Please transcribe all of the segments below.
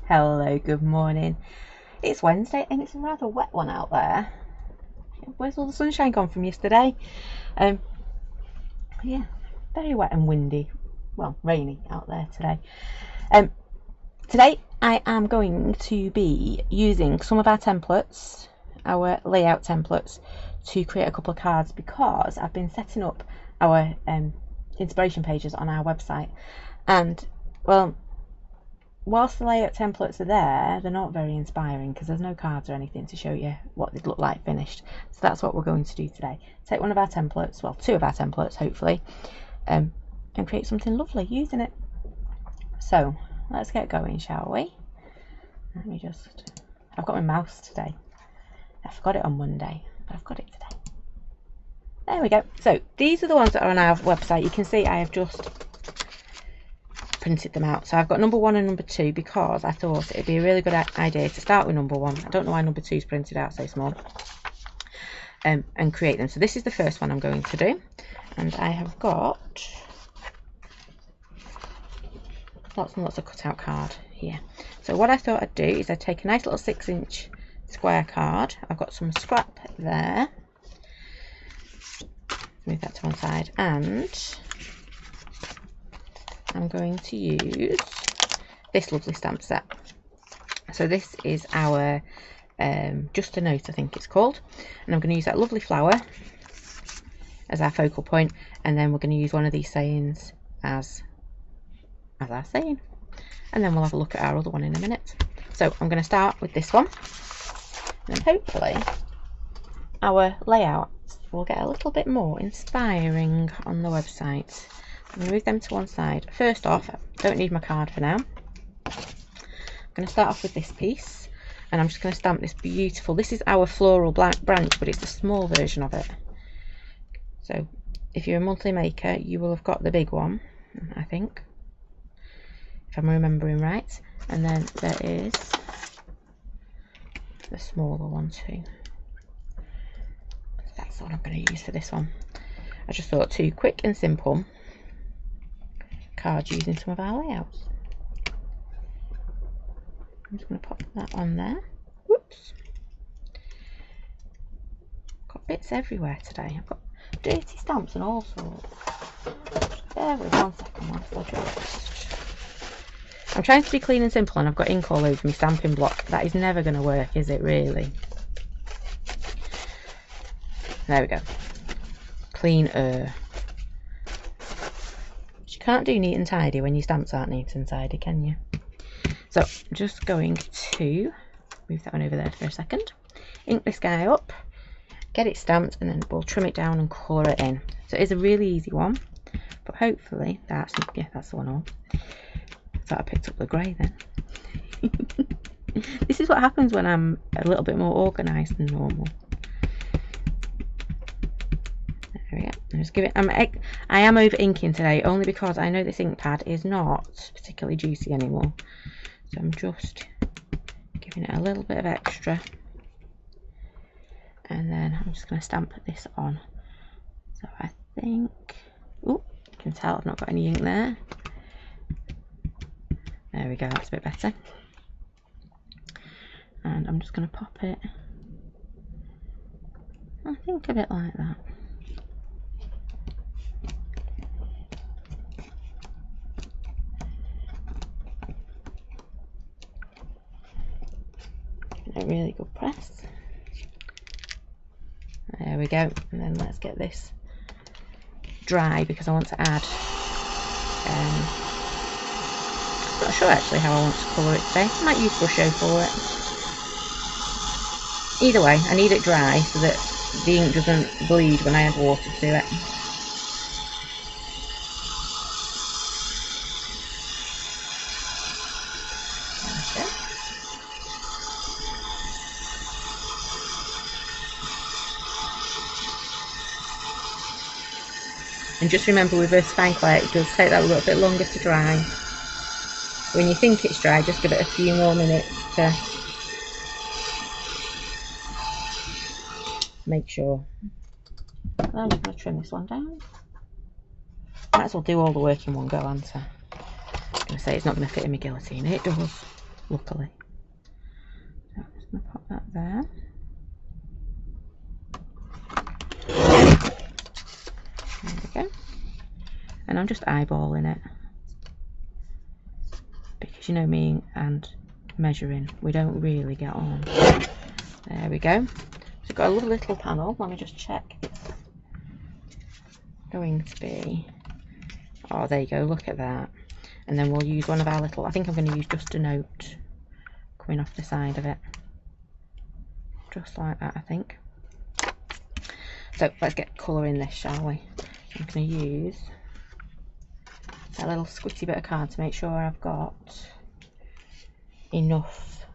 Hello, good morning. It's Wednesday and it's a rather wet one out there. Where's all the sunshine gone from yesterday? Yeah, very wet and windy. Well, rainy out there today. Today I am going to be using some of our templates, our layout templates, to create a couple of cards because I've been setting up our inspiration pages on our website, and well, whilst the layout templates are there, they're not very inspiring because there's no cards or anything to show you what they'd look like finished. So that's what we're going to do today. Take one of our templates, well, two of our templates hopefully, and create something lovely using it. So let's get going, shall we? Let me just, I've got my mouse today. I forgot it on Monday, but I've got it today. There we go. So these are the ones that are on our website. You can see I have just printed them out. So I've got number 1 and number 2 because I thought it'd be a really good idea to start with number 1. I don't know why number 2 is printed out so small. And create them. So this is the first one I'm going to do, and I have got lots and lots of cutout card here. So what I thought I'd do is I'd take a nice little 6-inch square card. I've got some scrap there. Move that to one side, and I'm going to use this lovely stamp set. So this is our Just a Note, I think it's called, and I'm going to use that lovely flower as our focal point, and then we're going to use one of these sayings as our saying, and then we'll have a look at our other one in a minute. So I'm going to start with this one, and hopefully our layout will get a little bit more inspiring on the website. I'm going to move them to one side. First off, I don't need my card for now. I'm going to start off with this piece, and I'm just going to stamp this beautiful, this is our floral branch, but it's the small version of it. So if you're a monthly maker, you will have got the big one, I think, if I'm remembering right, and then there is the smaller one too. That's what I'm going to use for this one. I just thought two quick and simple cards using some of our layouts. I'm just going to pop that on there. Whoops. Got bits everywhere today. I've got dirty stamps and all sorts. Bear with 1 second whilst I just... I'm trying to be clean and simple, and I've got ink all over my stamping block. That is never going to work, is it really? There we go. Cleaner. You can't do neat and tidy when your stamps aren't neat and tidy, can you? So I'm just going to move that one over there for a second. Ink this guy up, get it stamped, and then we'll trim it down and colour it in. So it is a really easy one, but hopefully that's the one on. I thought I picked up the grey then. This is what happens when I'm a little bit more organised than normal. There we go. Just give it. I am over inking today only because I know this ink pad is not particularly juicy anymore. So I'm just giving it a little bit of extra, and then I'm just going to stamp this on. So I think, oh, you can tell I've not got any ink there. There we go. That's a bit better. And I'm just going to pop it, I think, a bit like that. A really good press. There we go. And then let's get this dry because I want to add. Not sure actually how I want to colour it today. I might use Brusho for it. Either way, I need it dry so that the ink doesn't bleed when I add water to it. And just remember with versifying clay, it does take that a little bit longer to dry. When you think it's dry, just give it a few more minutes to make sure. I'm just going to trim this one down. Might as well do all the work in one go, aren't I? I was going to say it's not going to fit in my guillotine. It does. luckily. So I'm just going to pop that there. There we go. And I'm just eyeballing it, because you know me and measuring, we don't really get on. There we go. So we've got a lovely little panel. Let me just check. It's going to be, oh, there you go, look at that. And then we'll use one of our little, I think I'm going to use just a note coming off the side of it, just like that, I think. So let's get colour in this, shall we? I'm going to use that little squishy bit of card to make sure I've got enough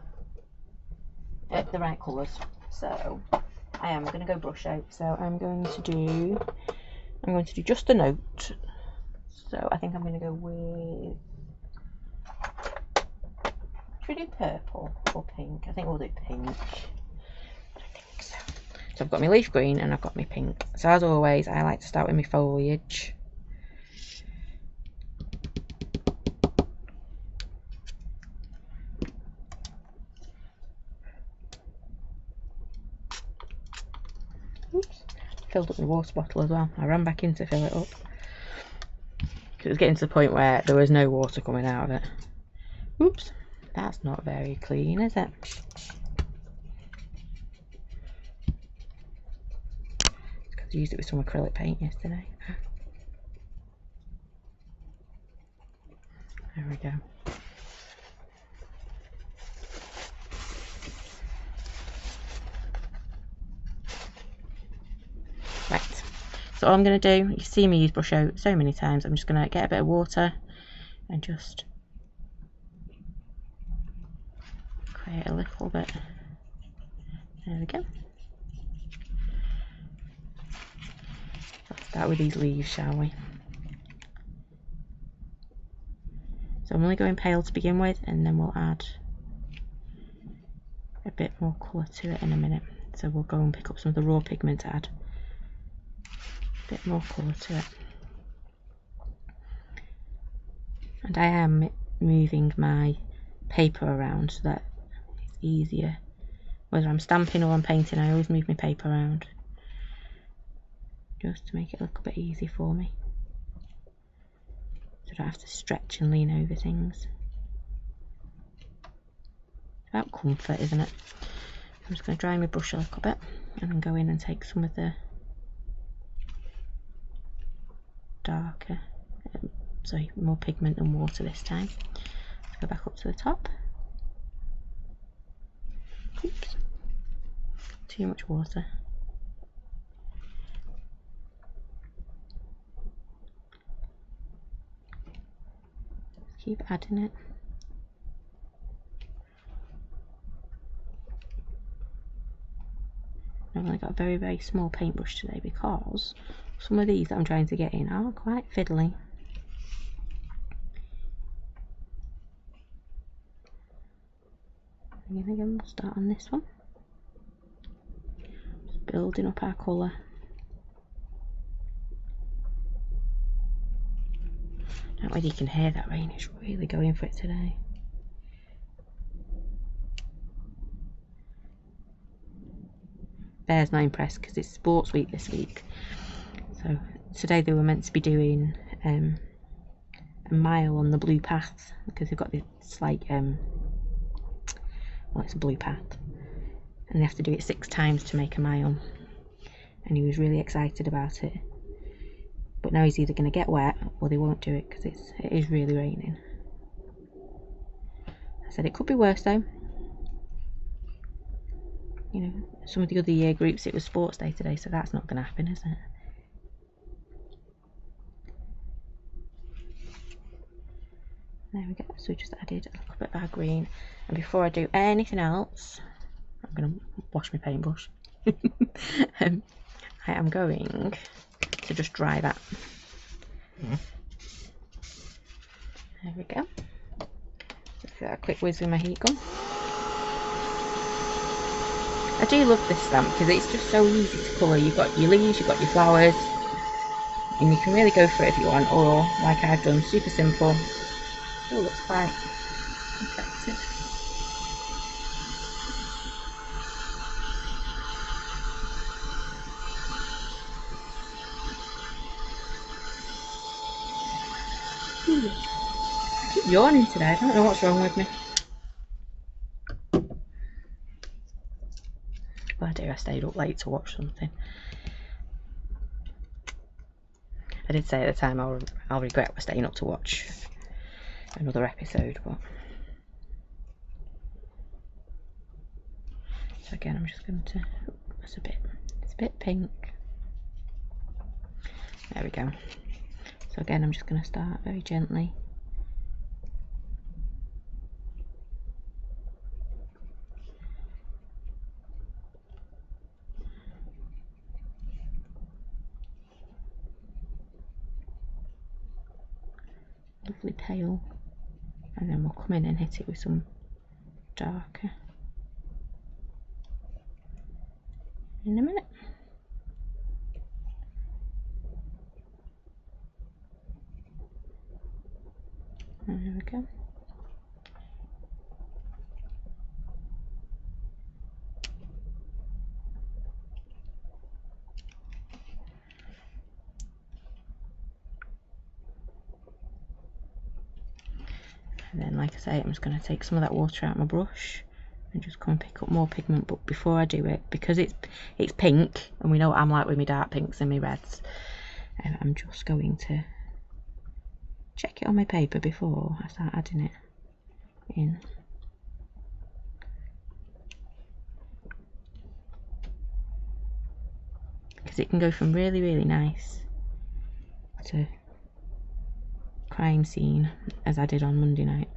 the right colours. So I am going to go brush out. So I'm going to do just a note. So I think I'm going to go with, should we do purple or pink? I think we'll do pink. I think so. So I've got my leaf green and I've got my pink. So as always, I like to start with my foliage. Oops. Filled up my water bottle as well. I ran back in to fill it up. It was getting to the point where there was no water coming out of it. Oops. That's not very clean, is it? It's because I used it with some acrylic paint yesterday. There we go. Right. So all I'm going to do, you see me use brush out so many times, I'm just going to get a bit of water and just create a little bit. There we go. Let's start with these leaves, shall we? So I'm only going pale to begin with, and then we'll add a bit more colour to it in a minute. So we'll go and pick up some of the raw pigment to add a bit more colour to it. And I am moving my paper around so that it's easier. Whether I'm stamping or I'm painting, I always move my paper around, just to make it look a bit easy for me, so I don't have to stretch and lean over things. It's about comfort, isn't it? I'm just going to dry my brush a little bit and then go in and take some of the darker, sorry, more pigment than water this time. Let's go back up to the top. Oops, too much water. Keep adding it. I've only got a very, very small paintbrush today because some of these that I'm trying to get in are quite fiddly. Again, we'll start on this one. Just building up our colour. I don't know whether you can hear that rain, it's really going for it today. Bear's not impressed because it's sports week this week. So today they were meant to be doing a mile on the blue path, because they've got this like well, it's a blue path and they have to do it 6 times to make a mile, and he was really excited about it, but now he's either going to get wet or they won't do it because it is really raining. I said it could be worse though, you know, some of the other year groups it was sports day today, so that's not going to happen, is it? There we go, so we just added a little bit of our green, and before I do anything else, I'm going to wash my paintbrush. I am going to just dry that. There we go. Just a quick whiz with my heat gun. I do love this stamp because it's just so easy to colour. You've got your leaves, you've got your flowers, and you can really go for it if you want, or like I've done, super simple. Oh, looks quite effective. I keep yawning today, I don't know what's wrong with me. Oh dear, I stayed up late to watch something. I did say at the time I'll regret staying up to watch another episode, but so again I'm just going to, it's a bit pink. There we go. So again I'm just going to start very gently. Lovely pale, and then we'll come in and hit it with some darker in a minute. And there we go. And then, like I say, I'm just going to take some of that water out of my brush and just come and pick up more pigment. But before I do it, because it's pink, and we know what I'm like with my dark pinks and my reds, I'm just going to check it on my paper before I start adding it in. Because it can go from really, really nice to crime scene, as I did on Monday night.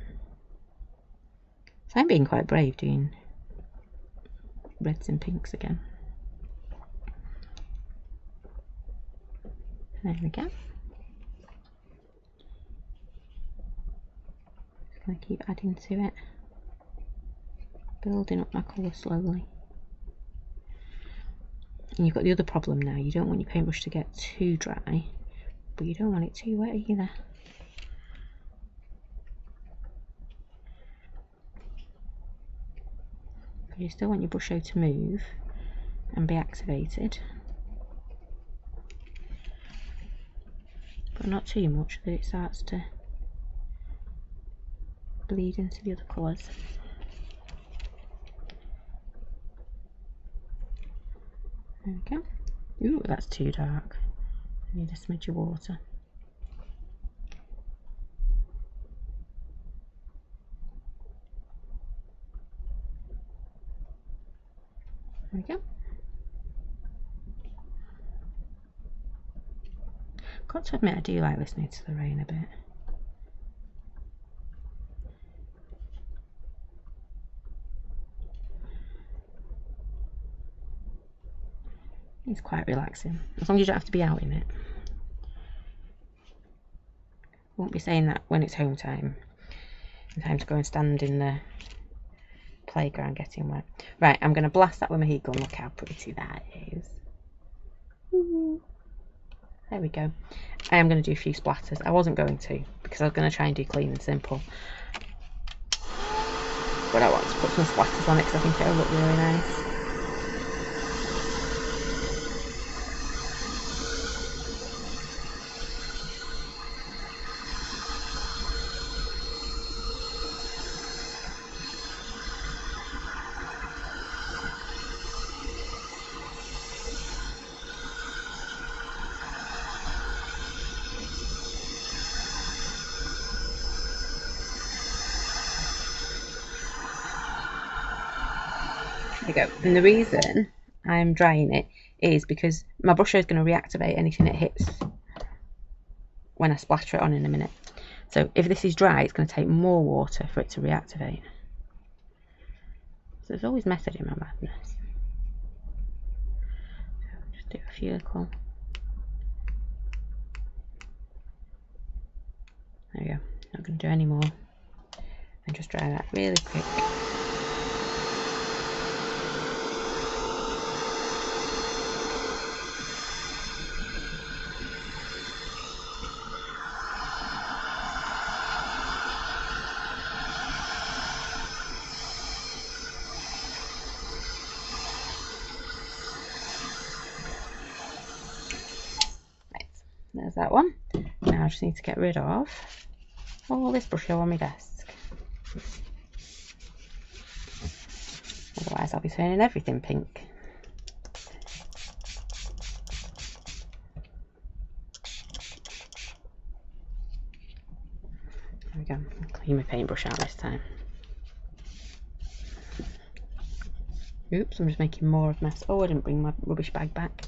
So I'm being quite brave doing reds and pinks again. There we go. Just going to keep adding to it, building up my colour slowly. And you've got the other problem now, you don't want your paintbrush to get too dry, but you don't want it too wet either. You still want your brush to move and be activated, but not too much that it starts to bleed into the other colours. There we go. Ooh, that's too dark. I need a smidge of water. There we go. Got to admit, I do like listening to the rain a bit. It's quite relaxing, as long as you don't have to be out in it. Won't be saying that when it's home time and time to go and stand in the playground getting wet. Right, I'm going to blast that with my heat gun. Look how pretty that is. Ooh. There we go. I am going to do a few splatters. I wasn't going to, because I was going to try and do clean and simple, but I want to put some splatters on it because I think it'll look really nice. There you go. And the reason I'm drying it is because my brush is going to reactivate anything it hits when I splatter it on in a minute. So if this is dry, it's going to take more water for it to reactivate. So there's always method in my madness. So just do a few little. There we go. Not going to do any more. And just dry that really quick. There's that one. Now I just need to get rid of all this brush on my desk. Otherwise I'll be turning everything pink. There we go. I'll clean my paintbrush out this time. Oops, I'm just making more of a mess. Oh, I didn't bring my rubbish bag back.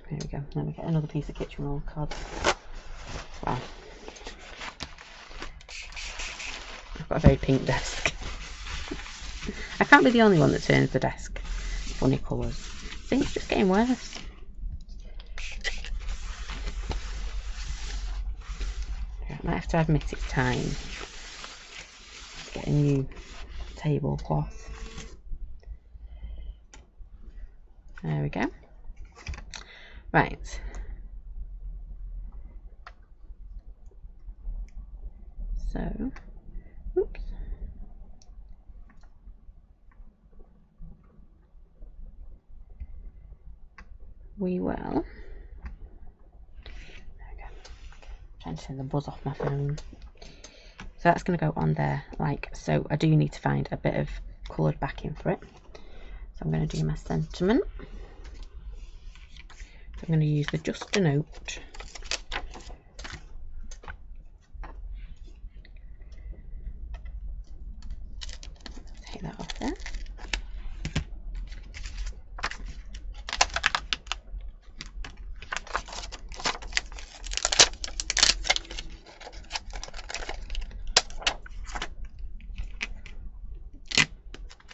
There we go. Let me get another piece of kitchen roll card. Wow. I've got a very pink desk. I can't be the only one that turns the desk funny colours. Things just getting worse. I might have to admit it's time to get a new tablecloth. There we go. Right. So, oops. We will. There we go. Trying to turn the buzz off my phone. So that's going to go on there like so. I do need to find a bit of coloured backing for it. So I'm going to do my sentiment. So I'm going to use the Just a Note. Take that off there.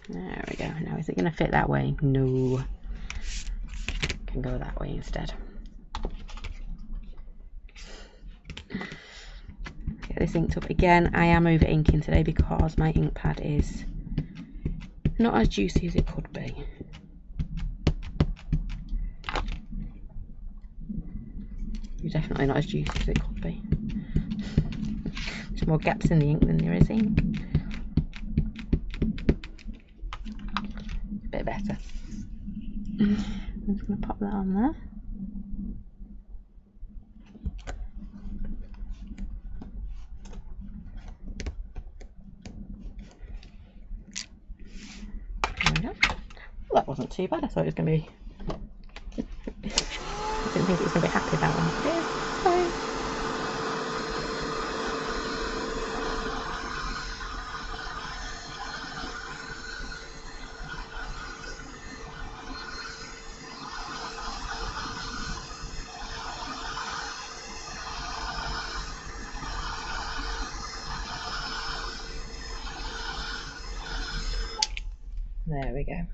There we go. Now is it going to fit that way? No. Can go that way instead. Get this inked up again. I am over inking today because my ink pad is not as juicy as it could be. It's definitely not as juicy as it could be. There's more gaps in the ink than there is ink. A bit better. I'm just going to pop that on there. There we go. Well, that wasn't too bad. I thought it was going to be... I didn't think it was going to be happy about one. Yeah, fine. There we go.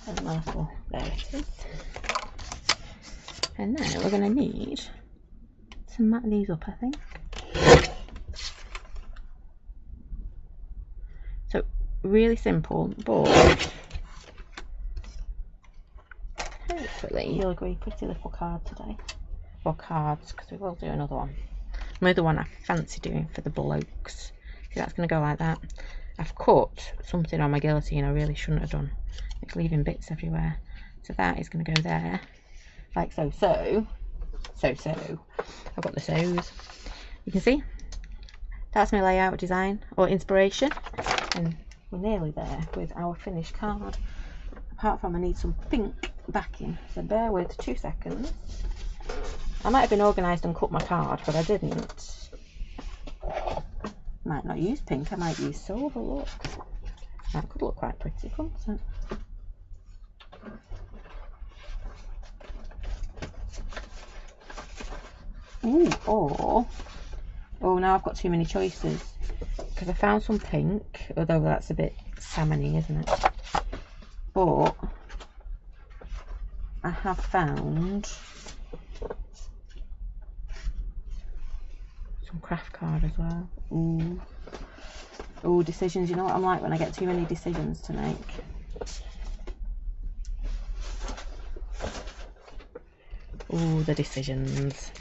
And Martha, there it is. And now we're going to need to mat these up, I think. So really simple, but hopefully you'll agree, pretty little card today. Or cards, because we will do another one. Another one I fancy doing for the blokes. See, that's going to go like that. I've cut something on my guillotine I really shouldn't have done. It's leaving bits everywhere. So that is going to go there. Like so. I've got the so's. You can see, that's my layout design or inspiration. And we're nearly there with our finished card. Apart from I need some pink backing. So bear with 2 seconds. I might have been organised and cut my card, but I didn't. Might not use pink, I might use silver, look. That could look quite pretty, couldn't it? Ooh, oh, now I've got too many choices. Because I found some pink, although that's a bit salmony, isn't it? But I have found some craft card as well. Ooh, decisions. You know what I'm like when I get too many decisions to make. Ooh, the decisions.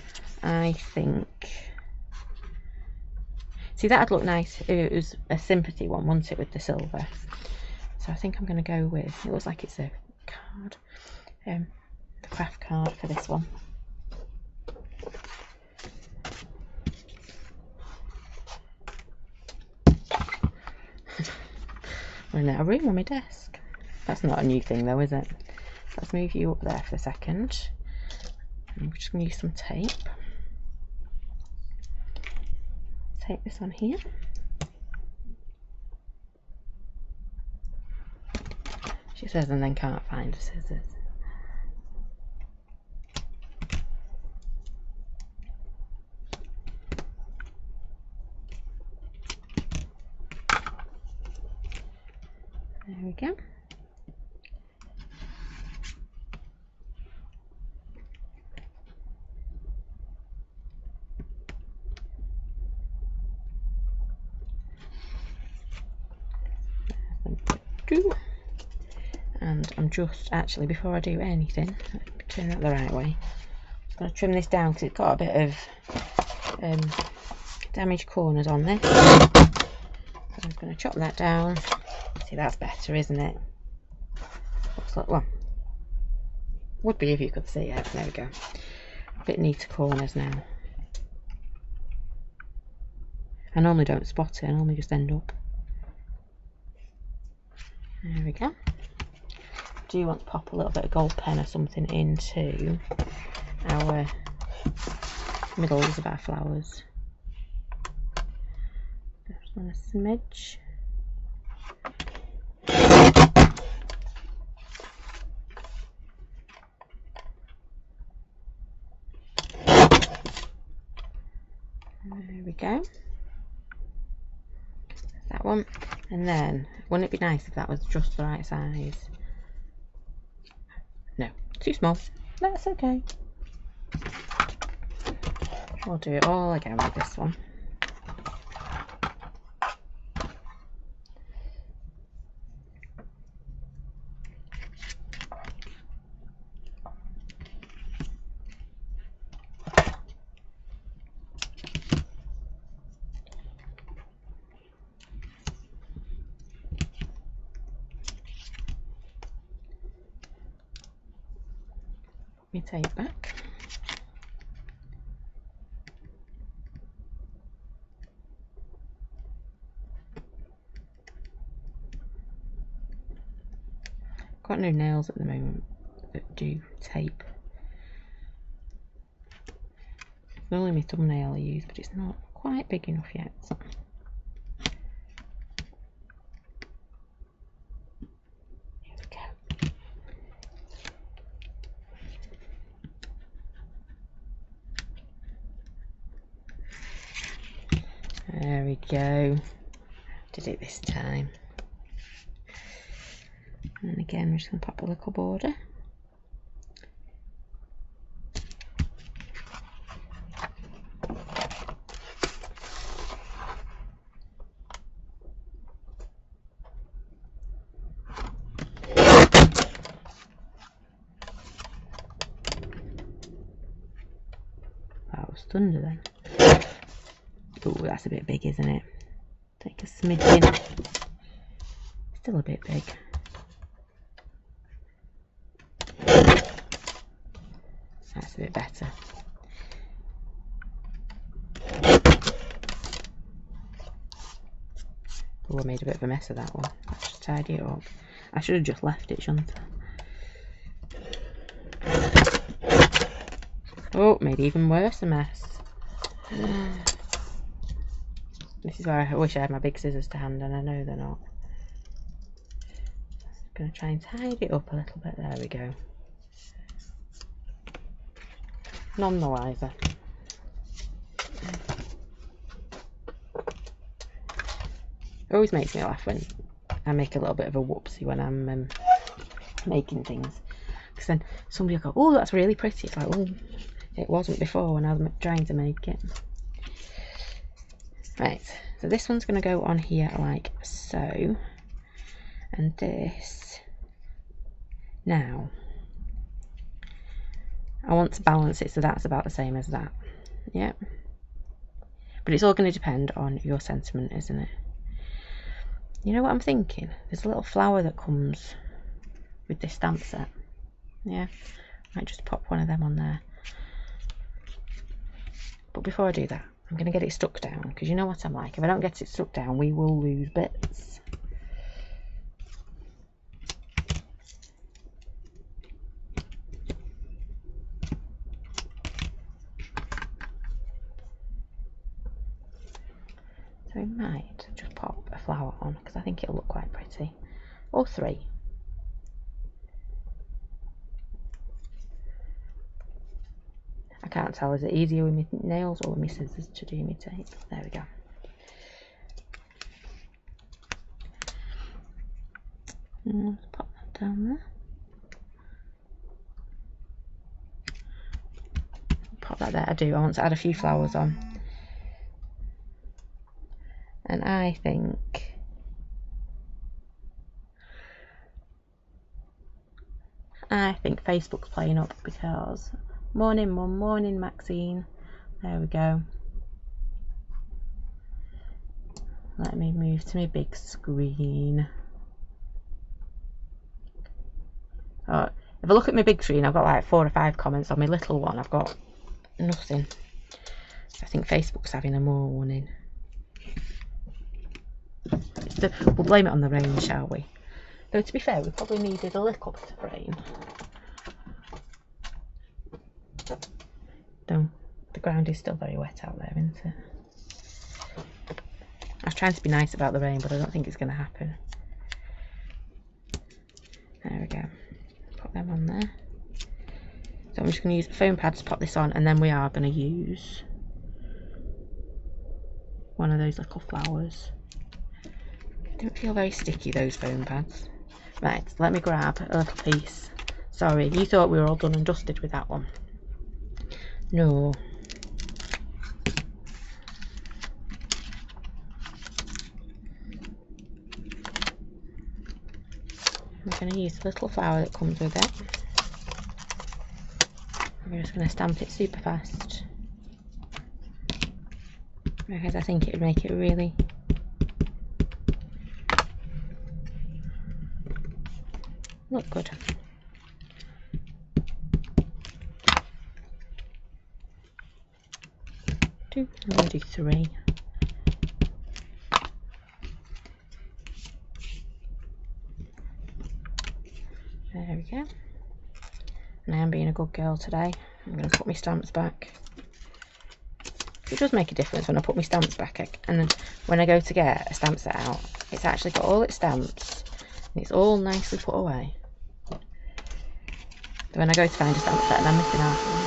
I think... See, that'd look nice if it was a sympathy one, wouldn't it, with the silver? So I think I'm going to go with... It looks like it's a card. The craft card for this one. running out of room on my desk. That's not a new thing though, is it? Let's move you up there for a second. I'm just going to use some tape. Take this on here. She says, and then can't find the scissors. There we go. And I'm just actually, before I do anything, turn that the right way. I'm going to trim this down because it's got a bit of damaged corners on this. So I'm going to chop that down. See, that's better, isn't it? Looks like, well, would be if you could see it. There we go. A bit neater corners now. I normally don't spot it. I normally just end up. There we go. Do you want to pop a little bit of gold pen or something into our middles of our flowers? Just on a smidge. There we go. That one. And then, wouldn't it be nice if that was just the right size? No, too small. That's okay. We'll do it all again with this one. Me tape back. Got no nails at the moment that do tape. It's only my thumbnail I use, but it's not quite big enough yet. Here we go. There we go. Did it this time. And again, we're just going to pop a little border. That was thunder then. Oh, that's a bit big, isn't it? Take a smidgen. Still a bit big. That's a bit better. Oh, I made a bit of a mess of that one. Let's just tidy it up. I should have just left it, shouldn't I? Oh, made even worse a mess. This is where I wish I had my big scissors to hand, and I know they're not. I'm going to try and tidy it up a little bit. There we go. None the wiser. It always makes me laugh when I make a little bit of a whoopsie when I'm making things, because then somebody will go, oh, that's really pretty. It's like, oh, it wasn't before when I was trying to make it. Right, so this one's going to go on here like so, and this. Now I want to balance it so that's about the same as that. Yep. But it's all going to depend on your sentiment, isn't it? You know what I'm thinking? There's a little flower that comes with this stamp set. Yeah, might just pop one of them on there. But before I do that, I'm going to get it stuck down, because you know what I'm like. If I don't get it stuck down, we will lose bits. So we might just pop a flower on because I think it'll look quite pretty. Or 3. I can't tell, is it easier with my nails or with my scissors to do my tape? There we go. And pop that down there. Pop that there. I want to add a few flowers on. And I think Facebook's playing up because morning mum, morning Maxine. There we go. Let me move to my big screen. Oh, if I look at my big screen, I've got like 4 or 5 comments. On my little one, I've got nothing. So I think Facebook's having a morning. We'll blame it on the rain, shall we? Though to be fair, we probably needed a little bit of rain. Though the ground is still very wet out there, isn't it? I was trying to be nice about the rain, but I don't think it's going to happen. There we go. Put them on there. So I'm just going to use the foam pad to pop this on, and then we are going to use one of those little flowers. They don't feel very sticky, those foam pads. Right, let me grab a little piece. Sorry, you thought we were all done and dusted with that one. No. I'm going to use the little flower that comes with it. I'm just going to stamp it super fast because I think it would make it really look good. I'm going to do 3. There we go. And I am being a good girl today. I'm going to put my stamps back. It does make a difference when I put my stamps back, and then when I go to get a stamp set out, it's actually got all its stamps and it's all nicely put away. So when I go to find a stamp set and I'm missing half of them.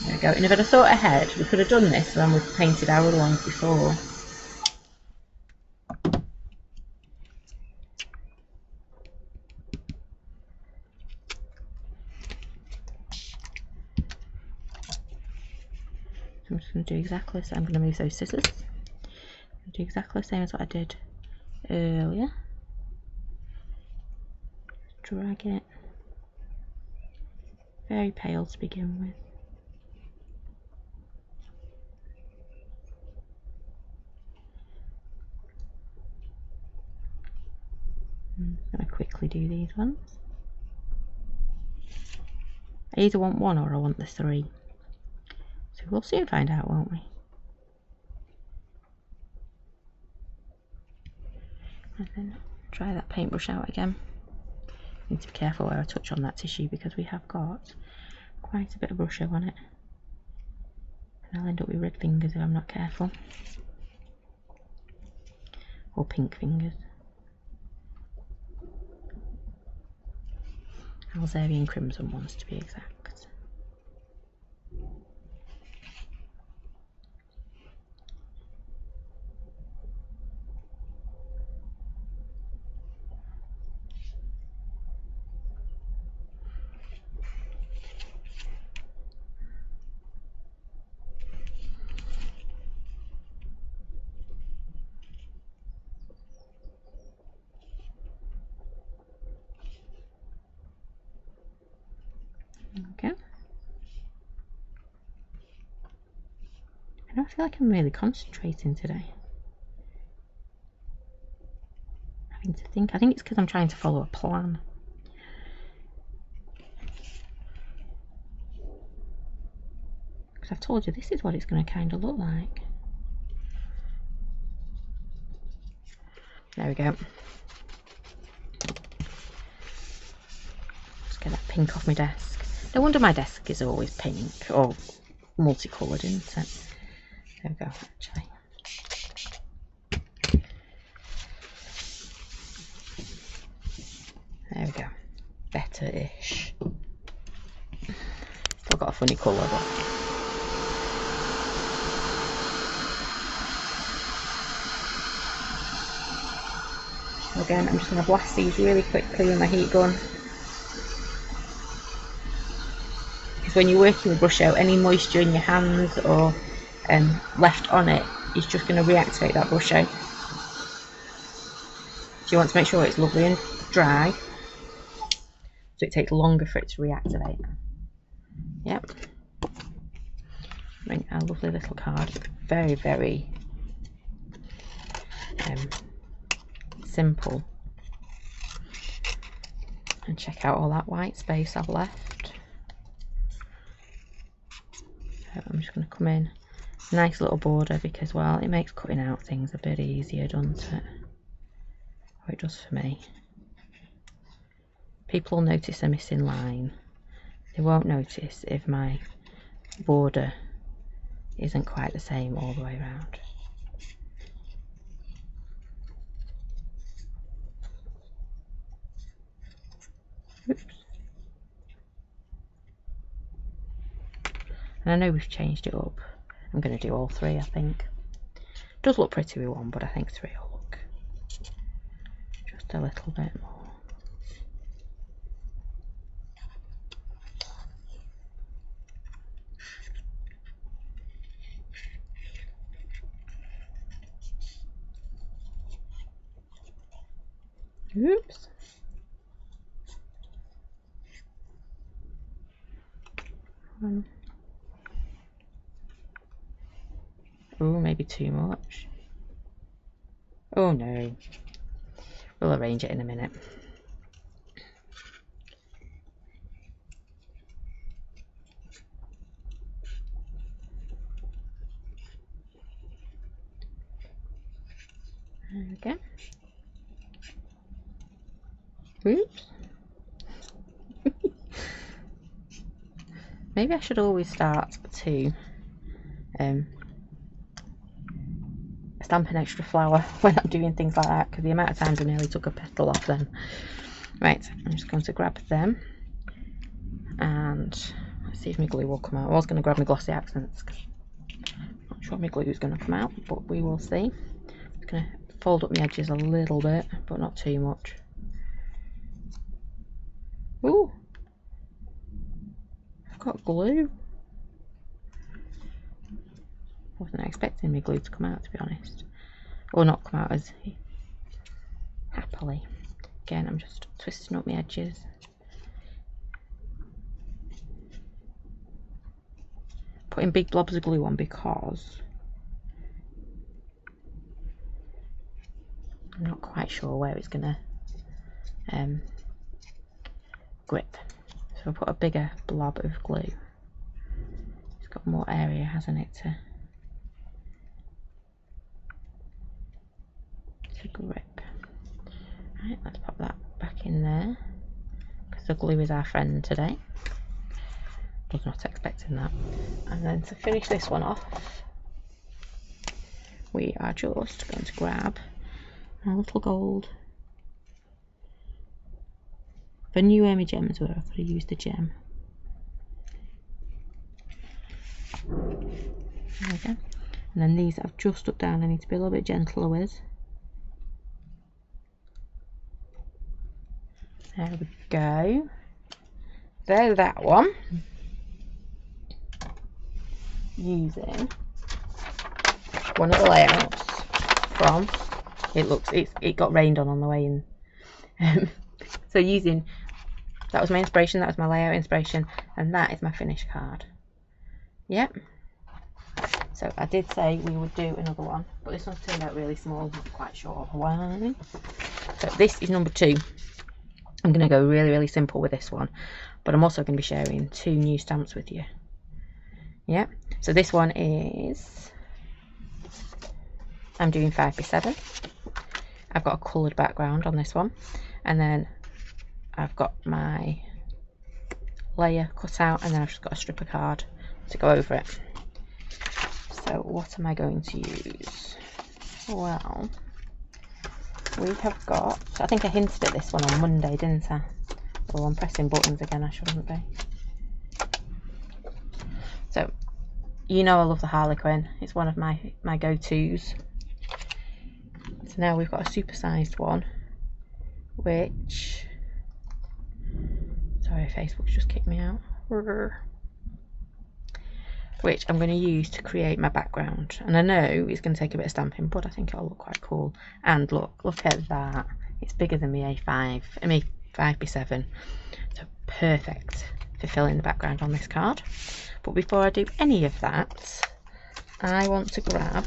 There we go. And if I'd have thought ahead, we could have done this when we painted our ones before. I'm just going to do exactly the same. I'm going to move those scissors. Do exactly the same as what I did earlier. Drag it. Very pale to begin with. I'm going to quickly do these ones. I either want 1 or I want the 3. So we'll soon find out, won't we? And then try that paintbrush out again. Need to be careful where I touch on that tissue because we have got quite a bit of brush on it. And I'll end up with red fingers if I'm not careful. Or pink fingers. Alzarian crimson ones to be exact. Okay. I don't feel like I'm really concentrating today. Having to think. I think it's because I'm trying to follow a plan. Because I've told you this is what it's going to kind of look like. There we go. Just get that pink off my desk. No wonder my desk is always pink or multicoloured, isn't it? There we go, actually. There we go. Better-ish. Still got a funny colour though. Again, I'm just going to blast these really quickly with my heat gun. Because when you're working with brush out, any moisture in your hands or left on it is just going to reactivate that brush out. So you want to make sure it's lovely and dry, so it takes longer for it to reactivate. Yep. Bring our lovely little card. It's very, very simple. And check out all that white space I've left. So I'm just going to come in. Nice little border because, well, it makes cutting out things a bit easier, doesn't it? Or it does for me. People will notice a missing line. They won't notice if my border isn't quite the same all the way around. Oops. And I know we've changed it up. I'm going to do all three, I think. It does look pretty with one, but I think three will look just a little bit more. Oops. Oh, maybe too much. Oh no. We'll arrange it in a minute. There we go. Oops. Maybe I should always start to stamp an extra flower when I'm doing things like that, because the amount of times I nearly took a petal off them. Right, I'm just going to grab them and let's see if my glue will come out. I was going to grab my glossy accents because I'm not sure my glue is going to come out, but we will see. I'm going to fold up my edges a little bit, but not too much. Ooh, I've got glue. Wasn't expecting my glue to come out, to be honest, or not come out as happily. Again, I'm just twisting up my edges. Putting big blobs of glue on because I'm not quite sure where it's gonna grip, so I'll put a bigger blob of glue. It's got more area, hasn't it, to grip. Right, let's pop that back in there because the glue is our friend today. Was not expecting that. And then to finish this one off, we are just going to grab a little gold. If I knew where my gems were, I could have used the gem. There we go. And then these I've just stuck down, I need to be a little bit gentler with. There we go. There's that one. Using one of the layouts from, it got rained on the way in. So using, that was my inspiration, that was my layout inspiration, and that is my finished card. Yep. So I did say we would do another one, but this one's turned out really small, not quite sure why. So this is number 2. I'm going to go really, really simple with this one, but I'm also going to be sharing 2 new stamps with you. Yeah, so this one is, I'm doing 5x7, I've got a coloured background on this one, and then I've got my layer cut out, and then I've just got a strip of card to go over it. So what am I going to use? Well, we have got, I think I hinted at this one on Monday, didn't I? Oh, I'm pressing buttons again, I shouldn't be. So, you know I love the Harlequin, it's one of my go-tos. So now we've got a supersized one, which, sorry, Facebook's just kicked me out, which I'm going to use to create my background. And I know it's going to take a bit of stamping, but I think it'll look quite cool. And look at that, it's bigger than my A5, my 5B7, so perfect for filling the background on this card. But before I do any of that, I want to grab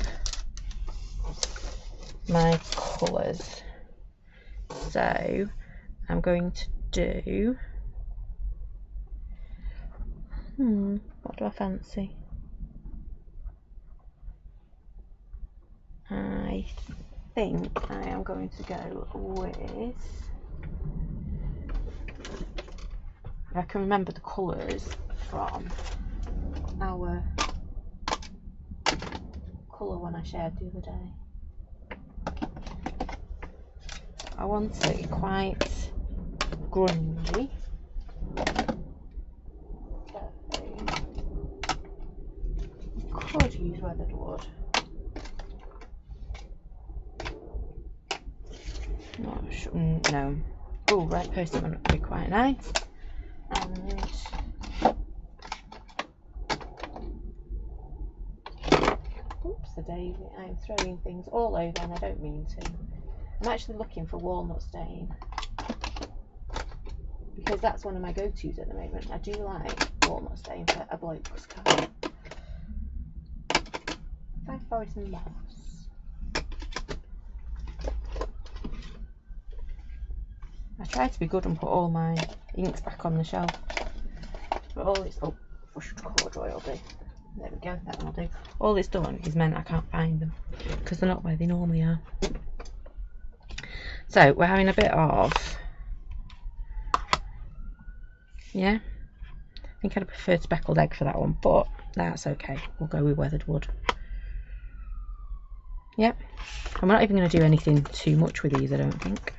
my colours. So I'm going to do, what do I fancy? I think I am going to go with, if I can remember the colours from our colour one I shared the other day. I want it quite grungy. So, could use weathered wood. Not sure, no. Oh, red post-it would be quite nice. And oops, the daisy, I'm throwing things all over and I don't mean to. I'm actually looking for walnut stain because that's one of my go-tos at the moment. I do like walnut stain for a bloke's card. 5 Forest and Moss. I tried to be good and put all my inks back on the shelf, but all it's, oh, brushed corduroy will do. There we go, that will do. All it's done is meant I can't find them because they're not where they normally are. So we're having a bit of, yeah, I think I'd prefer speckled egg for that one, but that's okay. We'll go with weathered wood. Yep, I'm not even going to do anything too much with these, I don't think.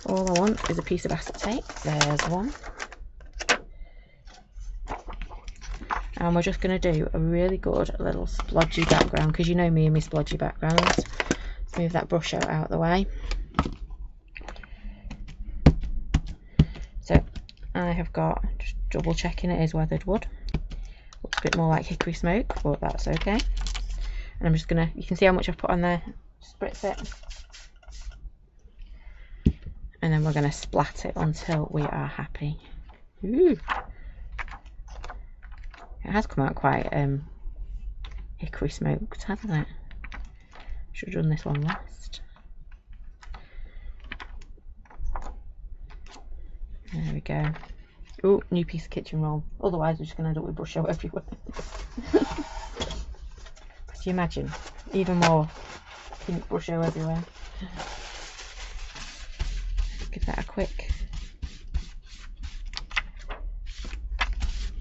All I want is a piece of acetate. There's one. And we're just going to do a really good little splodgy background, because you know me and my splodgy backgrounds. Let's move that brush out of the way. So I have got, just double checking it is weathered wood. Looks a bit more like hickory smoke, but that's okay. And I'm just going to, you can see how much I've put on there. Spritz it. And then we're going to splat it until we are happy. Ooh. It has come out quite hickory smoked, hasn't it? Should have done this one last. There we go. Oh, new piece of kitchen roll. Otherwise we're just going to end up with brush out everywhere. Could you imagine? Even more pink brush out everywhere. Give that a quick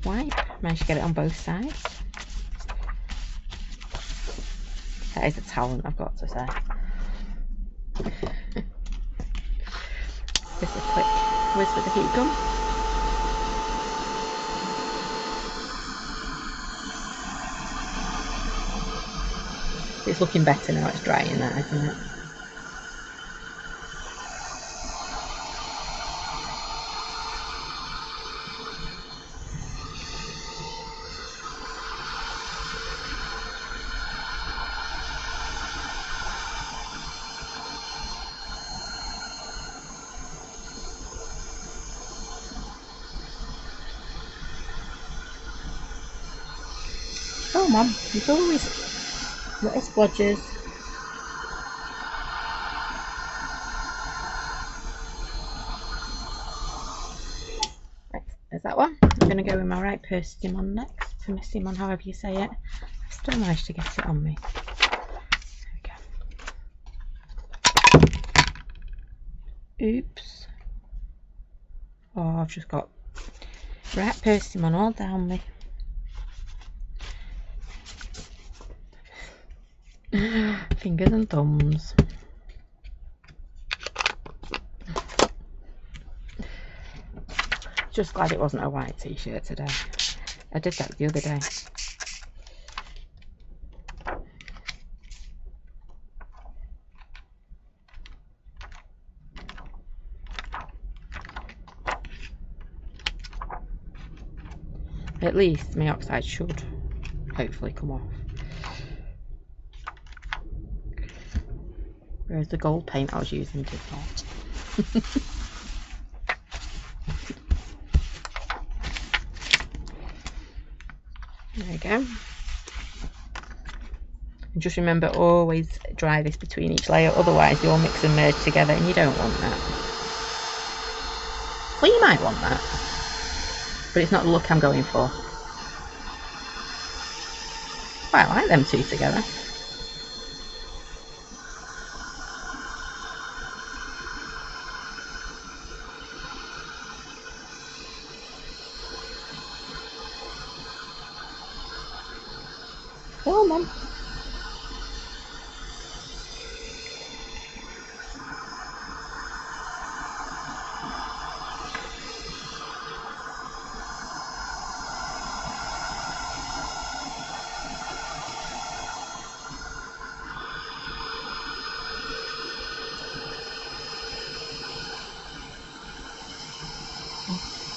wipe. Managed to get it on both sides. That is a talent, I've got to say. Just a quick whiz with the heat gun. It's looking better now it's drying, that, isn't it? Oh mum, there's always little splodges. Right, there's that one. I'm going to go with my right persimmon next, persimmon, however you say it. I've still managed to get it on me. There we go. Oops. Oh, I've just got rat persimmon all down me. Fingers and thumbs. Just glad it wasn't a white t-shirt today. I did that the other day. At least my oxide should hopefully come off. Whereas the gold paint I was using did not. There we go. And just remember, always dry this between each layer, otherwise they all mix and merge together and you don't want that. Well, you might want that, but it's not the look I'm going for. Quite like them two together. Oh, Mum.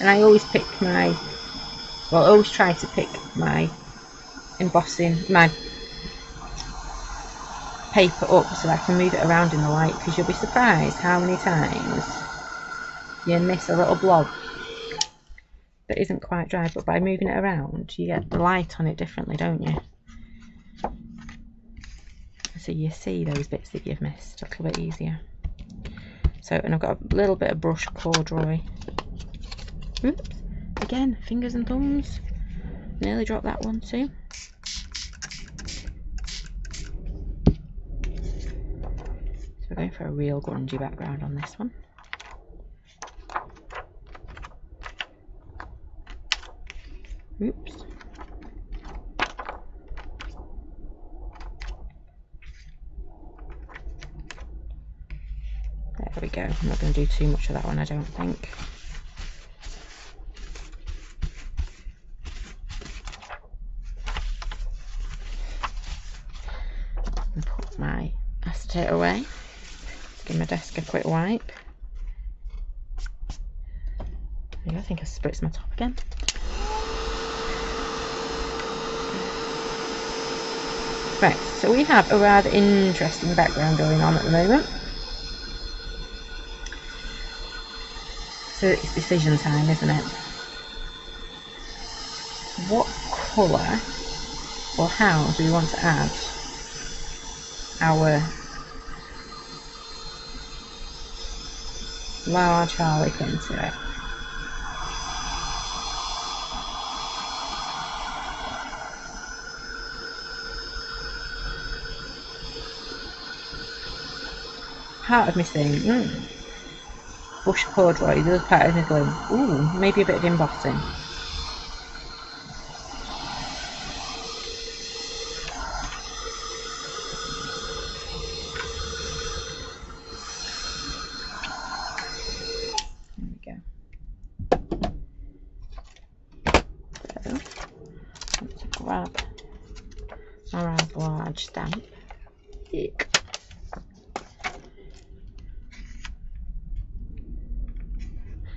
And I always pick my, well, I always try to pick my embossing, my paper up so I can move it around in the light, because you'll be surprised how many times you miss a little blob that isn't quite dry, but by moving it around you get the light on it differently, don't you? So you see those bits that you've missed a little bit easier. So, and I've got a little bit of brush corduroy. Oops, again, fingers and thumbs. Nearly dropped that one too. So we're going for a real grungy background on this one. Oops. There we go. I'm not going to do too much of that one, I don't think. And put my acetate away. Give my desk a quick wipe. There you go. I think I spritzed my top again. Right, so we have a rather interesting background going on at the moment. So it's decision time, isn't it? What colour or how do we want to add our large harlequin to it? Part of me saying, bush corduroy, the other part of me going, ooh, maybe a bit of embossing. There we go. So, I'm going to grab a rather large stamp. Eek.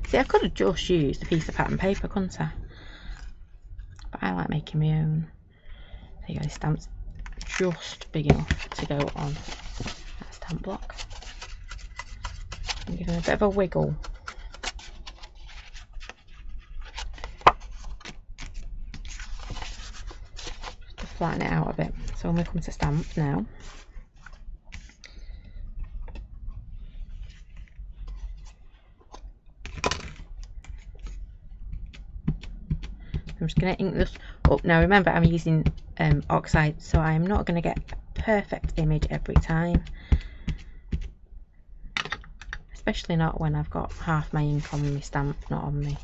See, I could have just used a piece of pattern paper, couldn't I? But I like making my own. There you go, this stamp's just big enough to go on that stamp block. I'm giving it a bit of a wiggle. Just to flatten it out a bit. So when we come to stamp now, I'm just going to ink this up. Now remember, I'm using oxide, so I'm not going to get a perfect image every time. especially not when I've got half my ink on my stamp, not on me.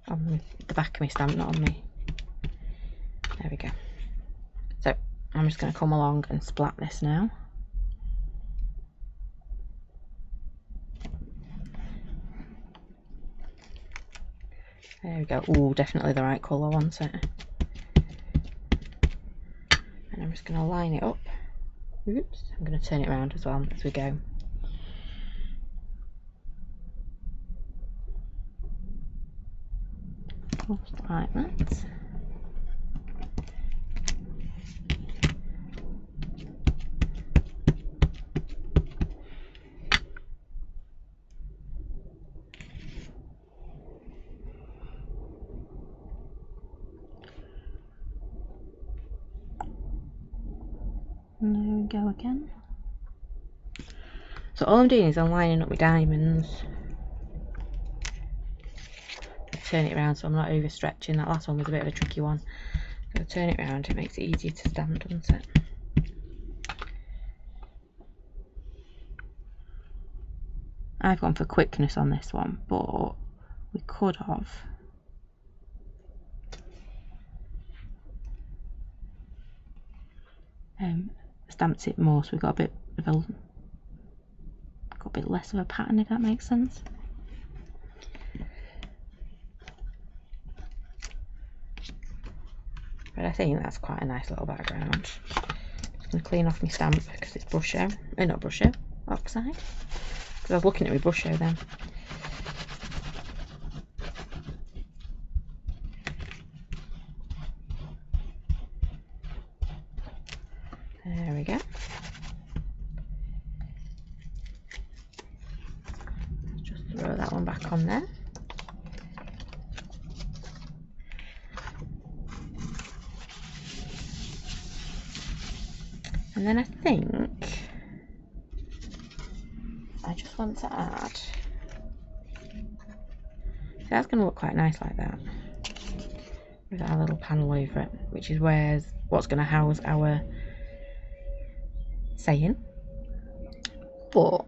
On the back of my stamp, not on me. There we go. So I'm just going to come along and splat this now. There we go. Ooh, definitely the right colour, wasn't it? And I'm just going to line it up. Oops, I'm going to turn it around as well as we go. Just like that. And there we go again. So all I'm doing is I'm lining up my diamonds. Turn it around so I'm not overstretching. That last one was a bit of a tricky one. So turn it around, it makes it easier to stand, doesn't it? I've gone for quickness on this one, but we could have stamped it more, so we got a bit less of a pattern, if that makes sense. But I think that's quite a nice little background. Just going to clean off my stamp because it's brush show. Not brush show, oxide. Because I was looking at my brush show then. There we go. Just throw that one back on there. And then I think I just want to add, so that's going to look quite nice like that, with our little panel over it, which is what's going to house our saying. But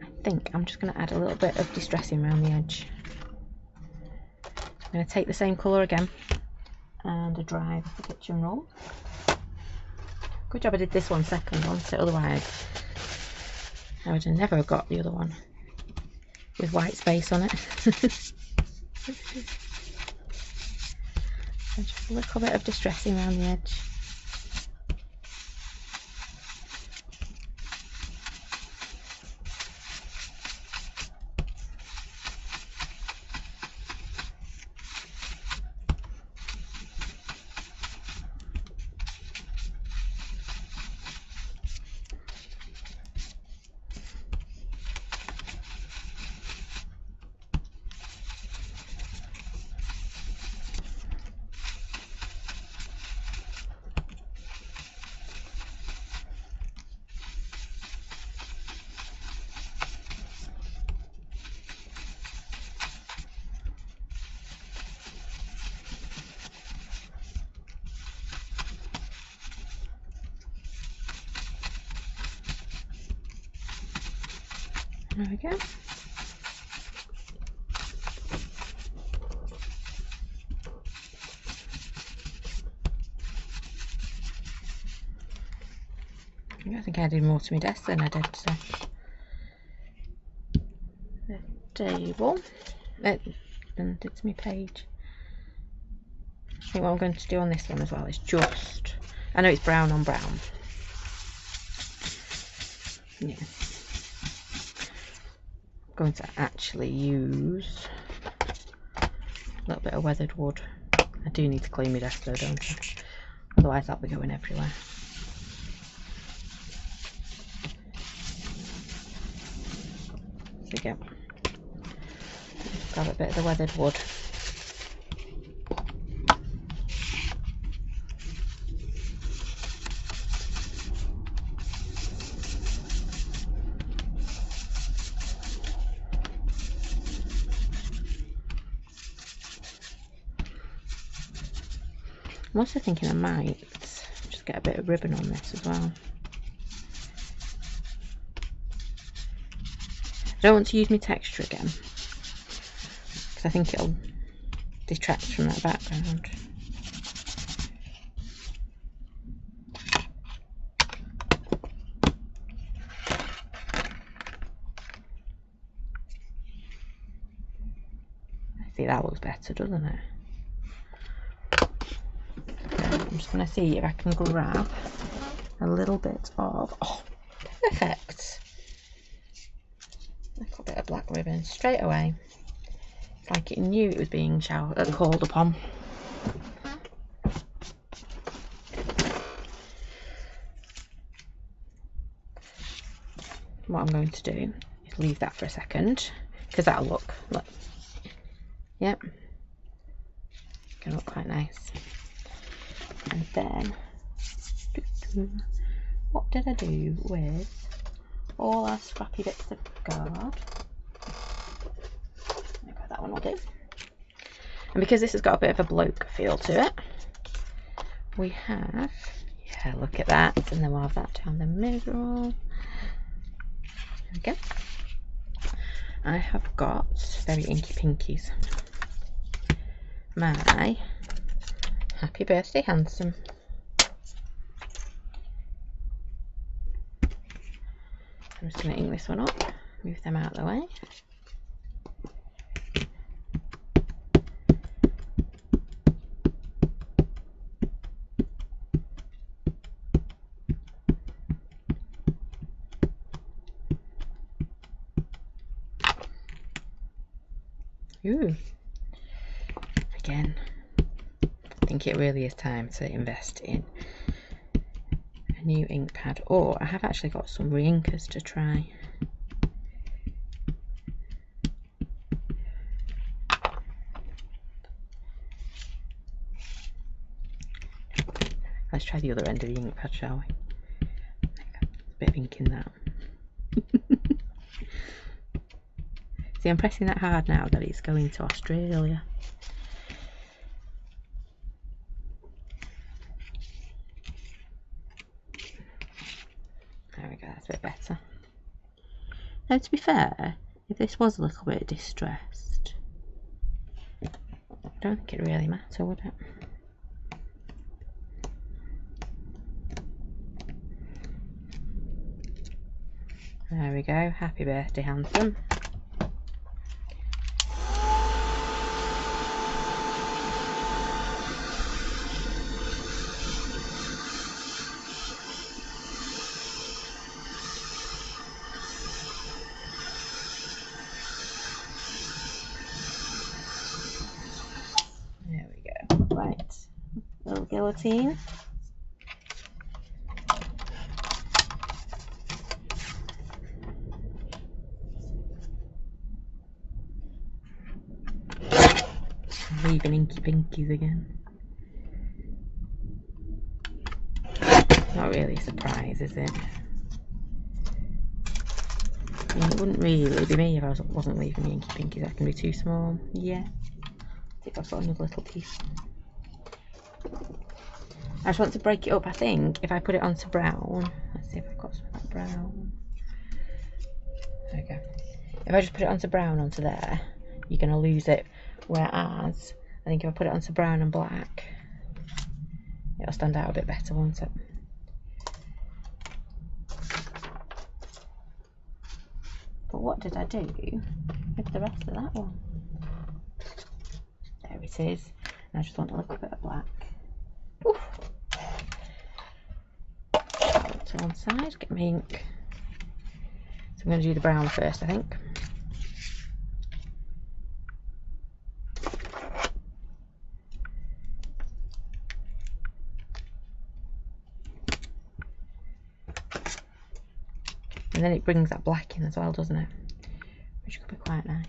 I think I'm just going to add a little bit of distressing around the edge. I'm going to take the same colour again and a dry with the kitchen roll. Good job I did this one second, wasn't it? Otherwise I would have never got the other one with white space on it. So just a little bit of distressing around the edge. There we go. I think I did more to my desk than I did to the table, than did to my page. I think what I'm going to do on this one as well is just, I know it's brown on brown. Yeah. I'm going to actually use a little bit of weathered wood. I do need to clean my desk though, don't I? Otherwise that'll be going everywhere. There we go. Just grab a bit of the weathered wood. I'm also thinking I might just get a bit of ribbon on this as well. I don't want to use my texture again, because I think it'll detract from that background. I think that looks better, doesn't it? I'm just going to see if I can grab a little bit of, oh, perfect, a little bit of black ribbon straight away. It's like it knew it was being called upon. What I'm going to do is leave that for a second, because that'll look, yep, gonna look quite nice. And then, what did I do with all our scrappy bits of card? Okay, that one will do. And because this has got a bit of a bloke feel to it, we have, yeah, look at that, and then we'll have that down the middle. There we go. I have got very inky pinkies. My Happy Birthday Handsome. I'm just going to ink this one up, move them out of the way. Ooh. Again, I think it really is time to invest in a new ink pad, or I have actually got some re-inkers to try. Let's try the other end of the ink pad, shall we? A bit of ink in that. See, I'm pressing that hard now that it's going to Australia. There we go, that's a bit better. Now, to be fair, if this was a little bit distressed, I don't think it'd really matter, would it? There we go, Happy Birthday Handsome. There we go. Right, little guillotine. Leaving inky pinkies again. Not really a surprise, is it? I mean, it wouldn't really be me if I wasn't leaving the inky pinkies. That can be too small. Yeah. I think I've got another little piece. I just want to break it up. I think if I put it onto brown, let's see if I've got some of that brown. There we go. If I just put it onto brown onto there, you're going to lose it. Whereas, I think if I put it onto brown and black, it'll stand out a bit better, won't it? But what did I do with the rest of that one? There it is. And I just want a little bit of black. Oof. Put it to one side, get my ink. So I'm going to do the brown first, I think. And then it brings that black in as well, doesn't it? Which could be quite nice.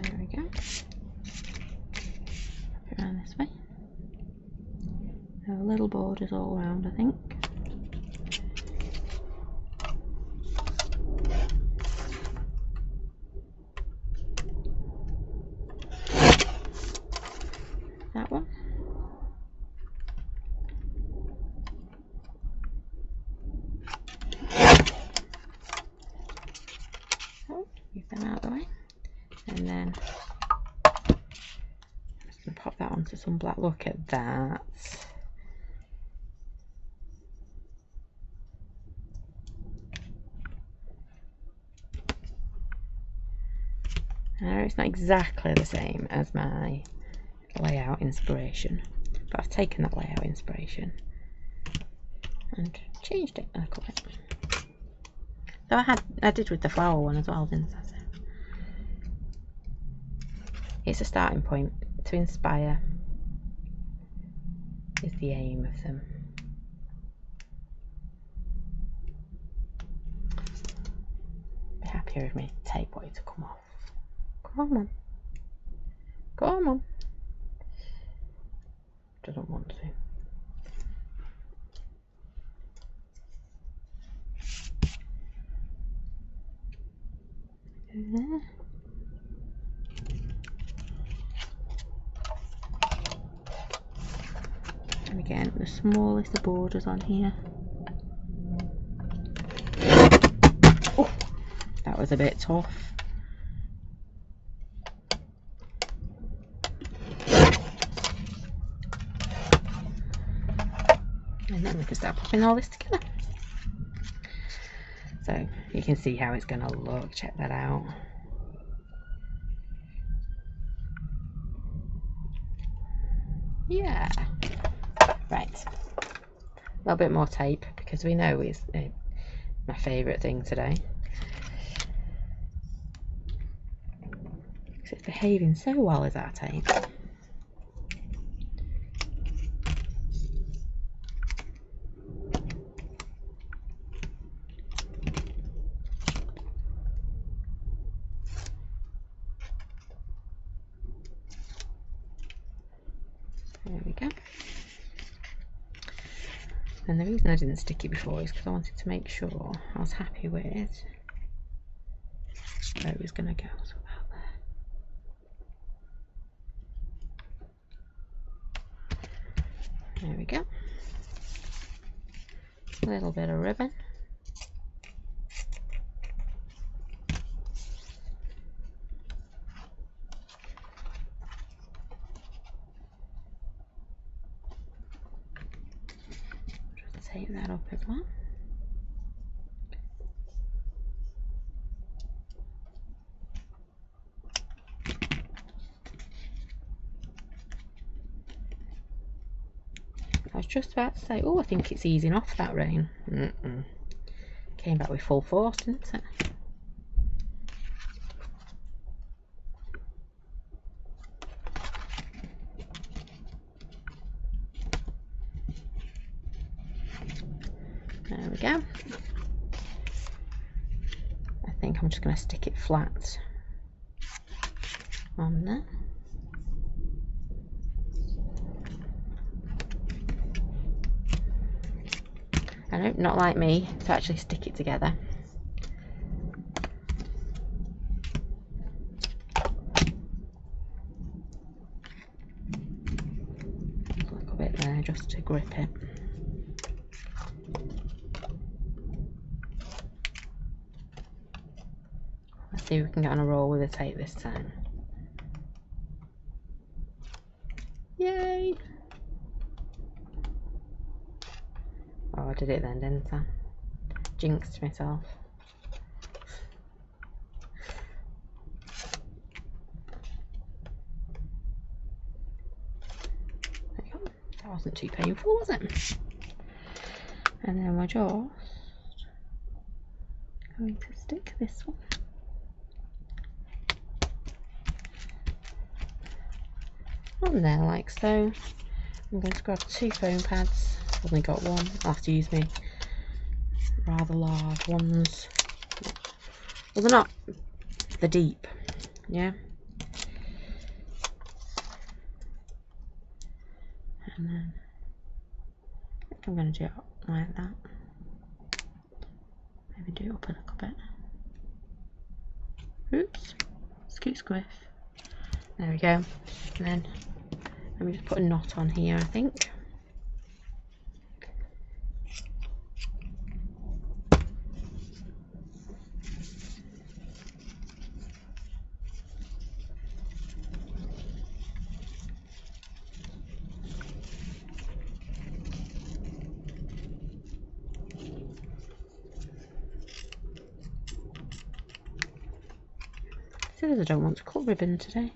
There we go. Wrap it around this way. There are little borders all around, I think. some black. Look at that. Now it's not exactly the same as my layout inspiration, but I've taken that layout inspiration and changed it a little bit. So I did with the flower one as well, didn't I? So it's a starting point to inspire is the aim of them. Be happier if my tape wanted to come off. Come on. Come on. Doesn't want to. There. And again, the smallest the borders on here. Oh, that was a bit tough. And then we can start popping all this together. So you can see how it's going to look. Check that out. Yeah. Right. A little bit more tape because we know it's my favourite thing today. Because it's behaving so well as our tape. There we go. And the reason I didn't stick it before is because I wanted to make sure I was happy with where it was going to go. So about there. There we go. A little bit of ribbon. Take that up as well. I was just about to say, oh, I think it's easing off that rain. Came back with full force, didn't it? There we go. I think I'm just going to stick it flat on there. I know, not like me to actually stick it together. A little bit there just to grip it. Let's see if we can get on a roll with the tape this time. Yay! Oh, I did it then, didn't I? Jinxed myself. There you go. That wasn't too painful, was it? And then we're just going to stick this one on there like so. I'm going to grab 2 foam pads. I've only got one. I'll have to use my rather large ones. Well, they're not the deep, yeah. And then I think I'm going to do it like that. Maybe do it up a little bit. Oops, scoot squiff. There we go. And then let me just put a knot on here, I think. Scissors I don't want to cut ribbon today.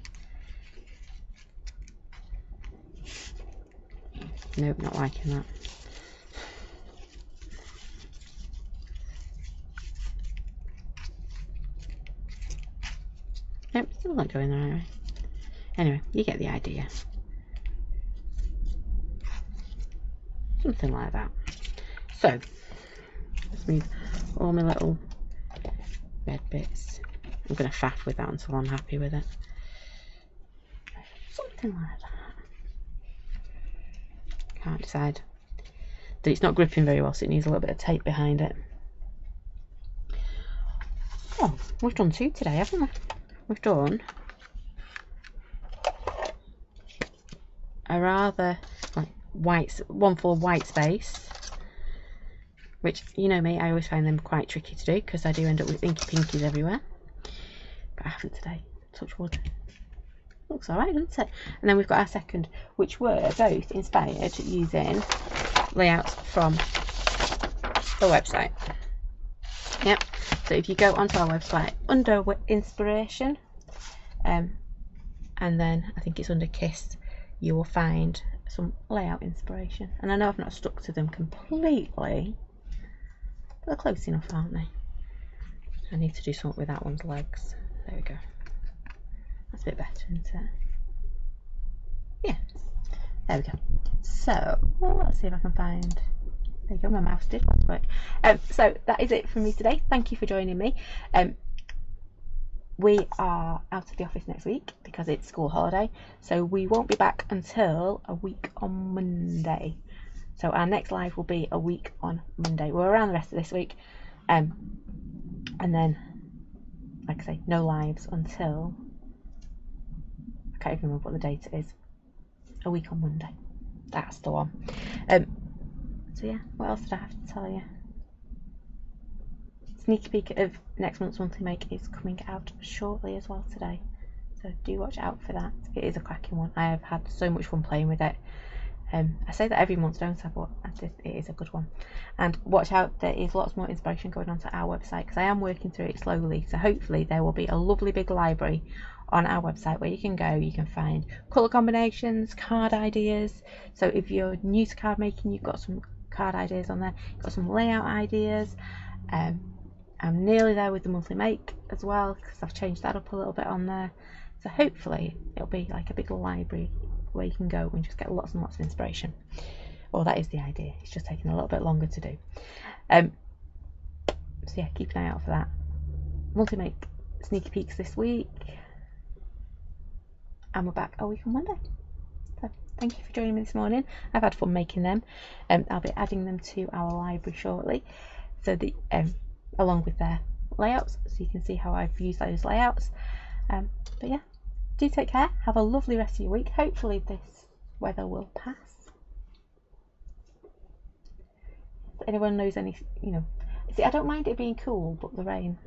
Nope, not liking that. Nope, still not going the right way. Anyway, you get the idea. Something like that. So, let's move all my little red bits. I'm going to faff with that until I'm happy with it. Something like that. Can't decide. That it's not gripping very well, so it needs a little bit of tape behind it. Oh, we've done two today, haven't we? We've done a rather like one full of white space, which, you know me, I always find them quite tricky to do because I do end up with inky pinkies everywhere, but I haven't today. Touch wood. Looks alright, doesn't it? And then we've got our second, which were both inspired using layouts from the website. Yep. So if you go onto our website under inspiration, and then I think it's under KISS, you will find some layout inspiration. And I know I've not stuck to them completely, but they're close enough, aren't they? I need to do something with that one's legs. There we go. That's a bit better, isn't it? Yeah, there we go. So let's see if I can find, there you go, my mouse did want to work. So that is it from me today. Thank you for joining me. We are out of the office next week because it's school holiday, so we won't be back until a week on Monday. So our next live will be a week on Monday. We're around the rest of this week, and then, like I say, no lives until, I can't even remember what the date is. A week on Monday. That's the one. So yeah, what else did I have to tell you? Sneaky peek of next month's monthly make is coming out shortly as well today, so do watch out for that. It is a cracking one. I have had so much fun playing with it. I say that every month, don't I, but it is a good one. And watch out, there is lots more inspiration going onto our website because I am working through it slowly, so hopefully there will be a lovely big library on our website where you can go, you can find colour combinations, card ideas. So if you're new to card making, you've got some card ideas on there, you've got some layout ideas. I'm nearly there with the monthly make as well because I've changed that up a little bit on there. So hopefully it'll be like a big library where you can go and just get lots and lots of inspiration. Well, that is the idea. It's just taking a little bit longer to do. So yeah, keep an eye out for that. Monthly make sneaky peeks this week, and we're back a week on Monday. So thank you for joining me this morning. I've had fun making them. I'll be adding them to our library shortly, so the along with their layouts, so you can see how I've used those layouts. But yeah, do take care. Have a lovely rest of your week. Hopefully this weather will pass. If anyone knows any, you know, see, I don't mind it being cool, but the rain,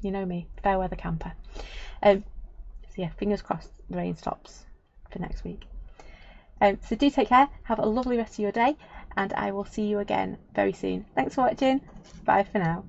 you know me, fair weather camper. So yeah, fingers crossed the rain stops for next week. So do take care. Have a lovely rest of your day, and I will see you again very soon. Thanks for watching. Bye for now.